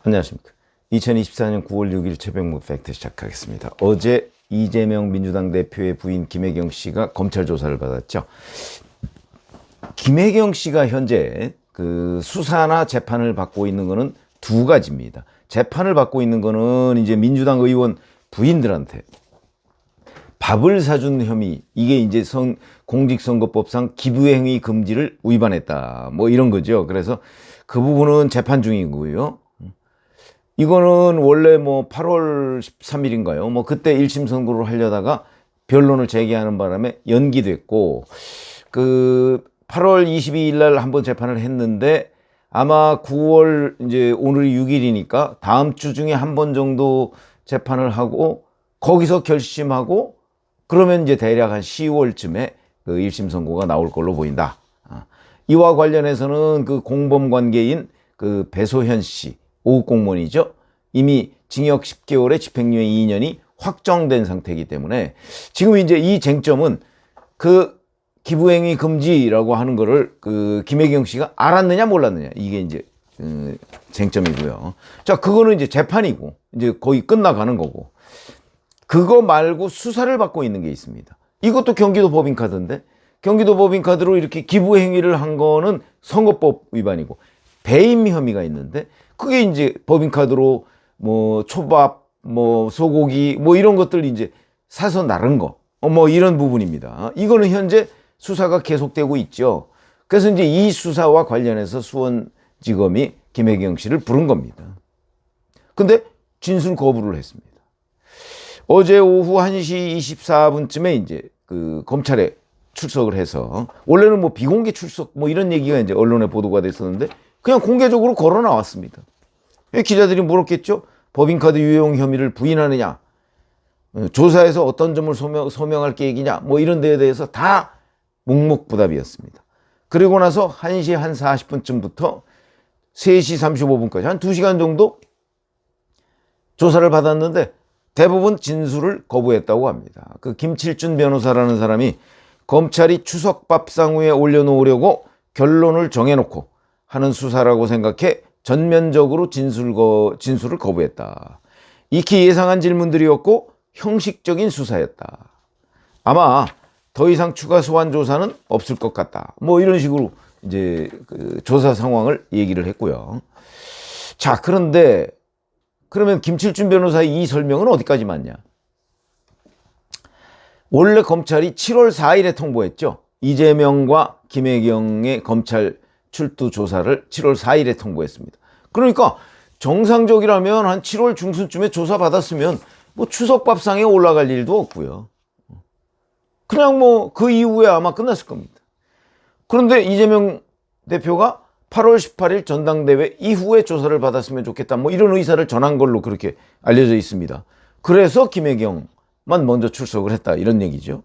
안녕하십니까. 2024년 9월 6일 최병무 팩트 시작하겠습니다. 어제 이재명 민주당 대표의 부인 김혜경 씨가 검찰 조사를 받았죠. 김혜경 씨가 현재 그 수사나 재판을 받고 있는 거는 두 가지입니다. 재판을 받고 있는 거는 이제 민주당 의원 부인들한테 밥을 사준 혐의, 이게 이제 공직선거법상 기부행위 금지를 위반했다, 뭐 이런 거죠. 그래서 그 부분은 재판 중이고요. 이거는 원래 뭐 8월 13일인가요? 뭐 그때 1심 선고를 하려다가 변론을 제기하는 바람에 연기됐고, 그 8월 22일 날 한번 재판을 했는데 아마 9월, 이제 오늘이 6일이니까 다음 주 중에 한 번 정도 재판을 하고 거기서 결심하고 그러면 이제 대략 한 10월쯤에 그 1심 선고가 나올 걸로 보인다. 이와 관련해서는 그 공범 관계인 그 배소현 씨, 5급 공무원이죠. 이미 징역 10개월에 집행유예 2년이 확정된 상태이기 때문에 지금 이제 이 쟁점은 그 기부행위 금지라고 하는 거를 그 김혜경 씨가 알았느냐 몰랐느냐, 이게 이제 쟁점이고요. 자, 그거는 이제 재판이고 이제 거의 끝나가는 거고, 그거 말고 수사를 받고 있는 게 있습니다. 이것도 경기도 법인카드인데, 경기도 법인카드로 이렇게 기부행위를 한 거는 선거법 위반이고 배임 혐의가 있는데, 그게 이제 법인카드로 뭐 초밥, 뭐 소고기, 뭐 이런 것들 이제 사서 나른 거, 뭐 이런 부분입니다. 이거는 현재 수사가 계속되고 있죠. 그래서 이제 이 수사와 관련해서 수원지검이 김혜경 씨를 부른 겁니다. 근데 진술 거부를 했습니다. 어제 오후 1시 24분쯤에 이제 그 검찰에 출석을 해서, 원래는 뭐 비공개 출석 뭐 이런 얘기가 이제 언론에 보도가 됐었는데 그냥 공개적으로 걸어 나왔습니다. 기자들이 물었겠죠. 법인카드 유용 혐의를 부인하느냐, 조사에서 어떤 점을 소명할 계획이냐, 뭐 이런 데에 대해서 다 묵묵부답이었습니다. 그리고 나서 1시 한 40분쯤부터 3시 35분까지 한 2시간 정도 조사를 받았는데 대부분 진술을 거부했다고 합니다. 그 김칠준 변호사라는 사람이 검찰이 추석밥상후에 올려놓으려고 결론을 정해놓고 하는 수사라고 생각해 전면적으로 진술을 거부했다. 익히 예상한 질문들이었고 형식적인 수사였다. 아마 더 이상 추가 소환 조사는 없을 것 같다. 뭐 이런 식으로 이제 그 조사 상황을 얘기를 했고요. 자, 그런데 그러면 김칠준 변호사의 이 설명은 어디까지 맞냐? 원래 검찰이 7월 4일에 통보했죠. 이재명과 김혜경의 검찰 출두 조사를 7월 4일에 통보했습니다. 그러니까 정상적이라면 한 7월 중순쯤에 조사 받았으면 뭐 추석밥상에 올라갈 일도 없고요. 그냥 뭐 그 이후에 아마 끝났을 겁니다. 그런데 이재명 대표가 8월 18일 전당대회 이후에 조사를 받았으면 좋겠다, 뭐 이런 의사를 전한 걸로 그렇게 알려져 있습니다. 그래서 김혜경만 먼저 출석을 했다, 이런 얘기죠.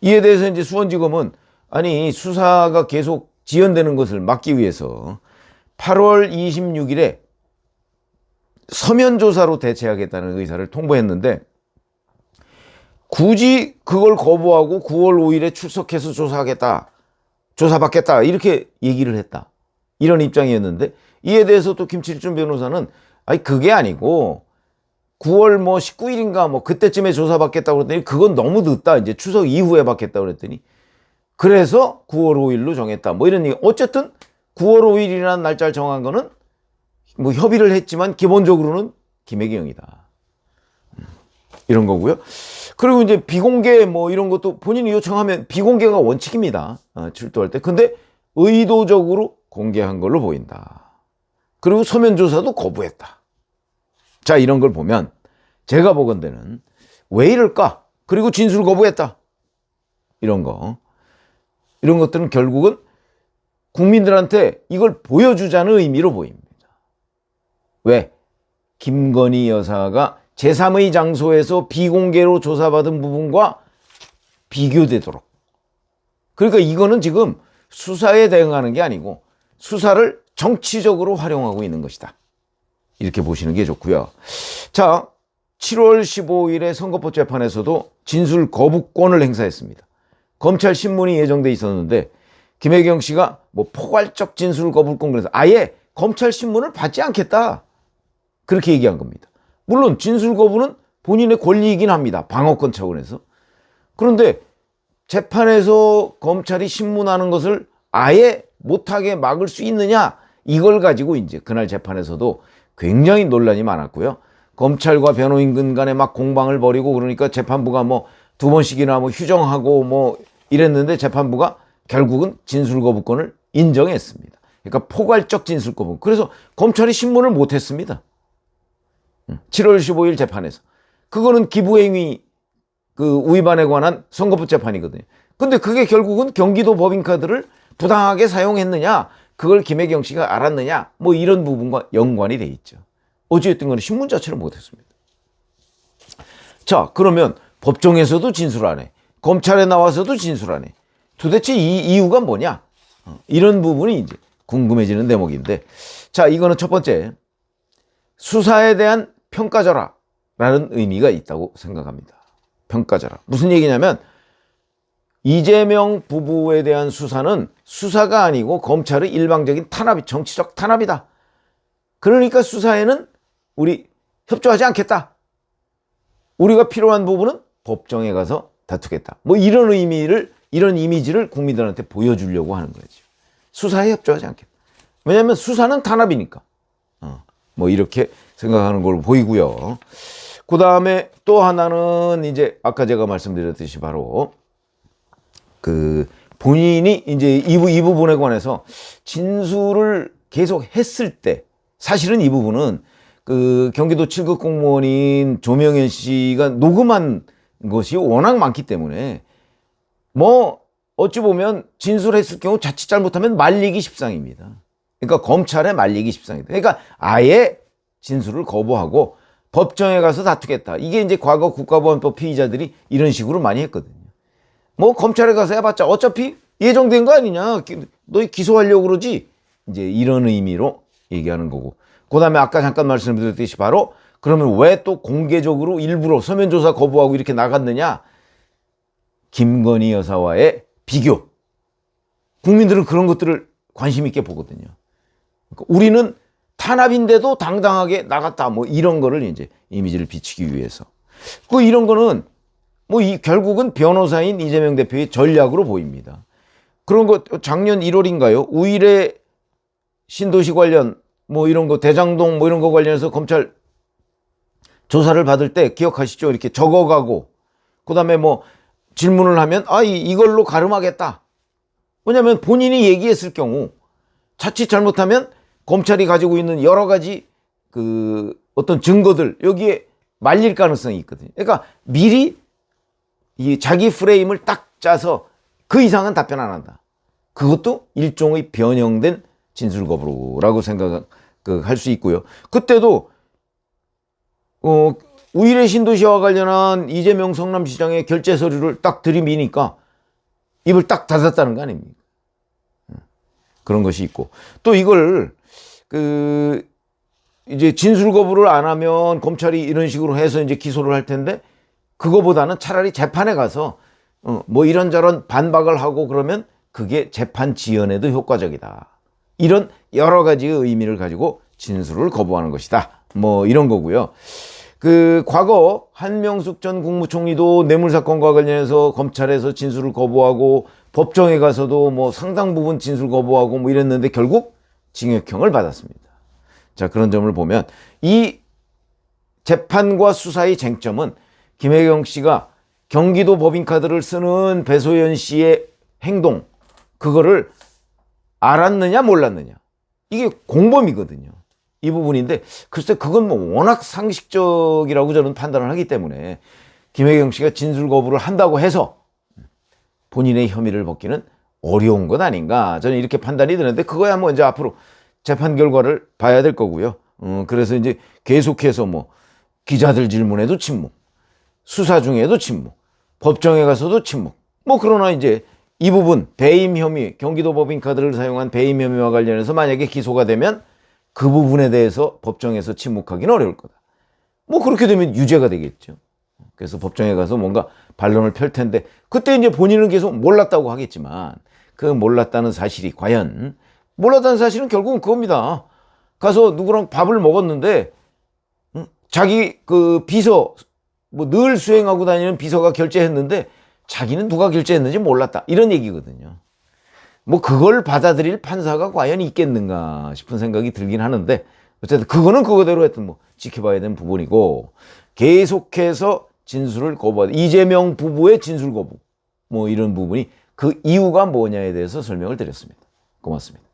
이에 대해서 이제 수원지검은 아니 수사가 계속 지연되는 것을 막기 위해서 8월 26일에 서면 조사로 대체하겠다는 의사를 통보했는데 굳이 그걸 거부하고 9월 5일에 출석해서 조사받겠다 이렇게 얘기를 했다, 이런 입장이었는데, 이에 대해서 또 김칠준 변호사는 아니 그게 아니고 9월 뭐 19일인가 뭐 그때쯤에 조사받겠다고 그랬더니 그건 너무 늦다, 이제 추석 이후에 받겠다고 그랬더니 그래서 9월 5일로 정했다, 뭐 이런 얘기. 어쨌든 9월 5일이라는 날짜를 정한 거는 뭐 협의를 했지만 기본적으로는 김혜경이다, 이런 거고요. 그리고 이제 비공개 뭐 이런 것도 본인이 요청하면 비공개가 원칙입니다, 출두할 때. 근데 의도적으로 공개한 걸로 보인다. 그리고 서면 조사도 거부했다. 자, 이런 걸 보면 제가 보건대는 왜 이럴까? 그리고 진술 거부했다, 이런 것들은 결국은 국민들한테 이걸 보여주자는 의미로 보입니다. 왜? 김건희 여사가 제3의 장소에서 비공개로 조사받은 부분과 비교되도록. 그러니까 이거는 지금 수사에 대응하는 게 아니고 수사를 정치적으로 활용하고 있는 것이다, 이렇게 보시는 게 좋고요. 자, 7월 15일에 선거법 재판에서도 진술 거부권을 행사했습니다. 검찰 신문이 예정돼 있었는데 김혜경 씨가 뭐 포괄적 진술 거부권 그래서 아예 검찰 신문을 받지 않겠다. 그렇게 얘기한 겁니다. 물론 진술 거부는 본인의 권리이긴 합니다. 방어권 차원에서. 그런데 재판에서 검찰이 신문하는 것을 아예 못하게 막을 수 있느냐? 이걸 가지고 이제 그날 재판에서도 굉장히 논란이 많았고요. 검찰과 변호인근 간에 막 공방을 벌이고 그러니까 재판부가 뭐 2번씩이나 뭐 휴정하고 뭐 이랬는데 재판부가 결국은 진술 거부권을 인정했습니다. 그러니까 포괄적 진술 거부. 그래서 검찰이 신문을 못했습니다. 7월 15일 재판에서. 그거는 기부행위 위반에 관한 선거법 재판이거든요. 근데 그게 결국은 경기도 법인카드를 부당하게 사용했느냐, 그걸 김혜경 씨가 알았느냐, 뭐 이런 부분과 연관이 돼 있죠. 어찌됐든 간에 신문 자체를 못했습니다. 자, 그러면 법정에서도 진술 안 해. 검찰에 나와서도 진술 안 해. 도대체 이 이유가 뭐냐? 이런 부분이 이제 궁금해지는 대목인데, 자, 이거는 첫 번째, 수사에 대한 평가절하라는 의미가 있다고 생각합니다. 평가절하. 무슨 얘기냐면 이재명 부부에 대한 수사는 수사가 아니고 검찰의 일방적인 탄압이 정치적 탄압이다. 그러니까 수사에는 우리 협조하지 않겠다. 우리가 필요한 부분은 법정에 가서 다투겠다. 뭐 이런 의미를, 이런 이미지를 국민들한테 보여주려고 하는 거죠. 수사에 협조하지 않겠다. 왜냐하면 수사는 탄압이니까. 뭐 이렇게 생각하는 걸로 보이고요. 그 다음에 또 하나는 이제 아까 제가 말씀드렸듯이 바로 본인이 이제 이 부분에 관해서 진술을 계속 했을 때 사실은 이 부분은 경기도 7급 공무원인 조명현 씨가 녹음한 것이 워낙 많기 때문에 뭐 어찌 보면 진술했을 경우 자칫 잘못하면 말리기 십상입니다. 그러니까 검찰에 말리기 십상이다. 그러니까 아예 진술을 거부하고 법정에 가서 다투겠다. 이게 이제 과거 국가보안법 피의자들이 이런 식으로 많이 했거든요. 뭐 검찰에 가서 해봤자 어차피 예정된 거 아니냐. 너희 기소하려고 그러지. 이제 이런 의미로 얘기하는 거고. 그 다음에 아까 잠깐 말씀드렸듯이 바로 그러면 왜 또 공개적으로 일부러 서면 조사 거부하고 이렇게 나갔느냐. 김건희 여사와의 비교. 국민들은 그런 것들을 관심 있게 보거든요. 그러니까 우리는 탄압인데도 당당하게 나갔다. 뭐 이런 거를 이제 이미지를 비추기 위해서. 이런 거는 뭐 결국은 변호사인 이재명 대표의 전략으로 보입니다. 그런 거 작년 1월인가요? 우일의 신도시 관련 뭐 이런 거 대장동 뭐 이런 거 관련해서 검찰 조사를 받을 때 기억하시죠? 이렇게 적어가고 그다음에 뭐 질문을 하면 이걸로 가름하겠다. 왜냐하면 본인이 얘기했을 경우 자칫 잘못하면 검찰이 가지고 있는 여러 가지 어떤 증거들 여기에 말릴 가능성이 있거든요. 그러니까 미리 이 자기 프레임을 딱 짜서 그 이상은 답변 안 한다. 그것도 일종의 변형된 진술 거부라고 생각할 수 있고요. 그때도 우일의 신도시와 관련한 이재명 성남시장의 결재 서류를 딱 들이미니까 입을 딱 닫았다는 거 아닙니까? 그런 것이 있고 또 이걸 이제 진술 거부를 안 하면 검찰이 이런 식으로 해서 이제 기소를 할 텐데 그거보다는 차라리 재판에 가서 뭐 이런저런 반박을 하고 그러면 그게 재판 지연에도 효과적이다. 이런 여러 가지의 의미를 가지고 진술을 거부하는 것이다. 뭐 이런 거고요. 과거 한명숙 전 국무총리도 뇌물사건과 관련해서 검찰에서 진술을 거부하고 법정에 가서도 뭐 상당 부분 진술 거부하고 뭐 이랬는데 결국 징역형을 받았습니다. 자, 그런 점을 보면 이 재판과 수사의 쟁점은 김혜경 씨가 경기도 법인카드를 쓰는 배소연 씨의 행동, 그거를 알았느냐 몰랐느냐. 이게 공범이거든요. 이 부분인데 글쎄 그건 뭐 워낙 상식적이라고 저는 판단을 하기 때문에 김혜경 씨가 진술 거부를 한다고 해서 본인의 혐의를 벗기는 어려운 것 아닌가 저는 이렇게 판단이 드는데 그거야 뭐 이제 앞으로 재판 결과를 봐야 될 거고요. 그래서 이제 계속해서 뭐 기자들 질문에도 침묵, 수사 중에도 침묵, 법정에 가서도 침묵. 뭐 그러나 이제 이 부분 배임 혐의, 경기도 법인카드를 사용한 배임 혐의와 관련해서 만약에 기소가 되면 그 부분에 대해서 법정에서 침묵하기는 어려울 거다. 뭐 그렇게 되면 유죄가 되겠죠. 그래서 법정에 가서 뭔가 반론을 펼 텐데 그때 이제 본인은 계속 몰랐다고 하겠지만 그 몰랐다는 사실이 과연, 몰랐다는 사실은 결국은 그겁니다. 가서 누구랑 밥을 먹었는데 자기 그 비서, 뭐 늘 수행하고 다니는 비서가 결제했는데 자기는 누가 결제했는지 몰랐다, 이런 얘기거든요. 뭐 그걸 받아들일 판사가 과연 있겠는가 싶은 생각이 들긴 하는데, 어쨌든 그거는 그거대로 하여튼 뭐 지켜봐야 되는 부분이고, 계속해서 진술을 거부하다, 이재명 부부의 진술 거부, 뭐 이런 부분이 그 이유가 뭐냐에 대해서 설명을 드렸습니다. 고맙습니다.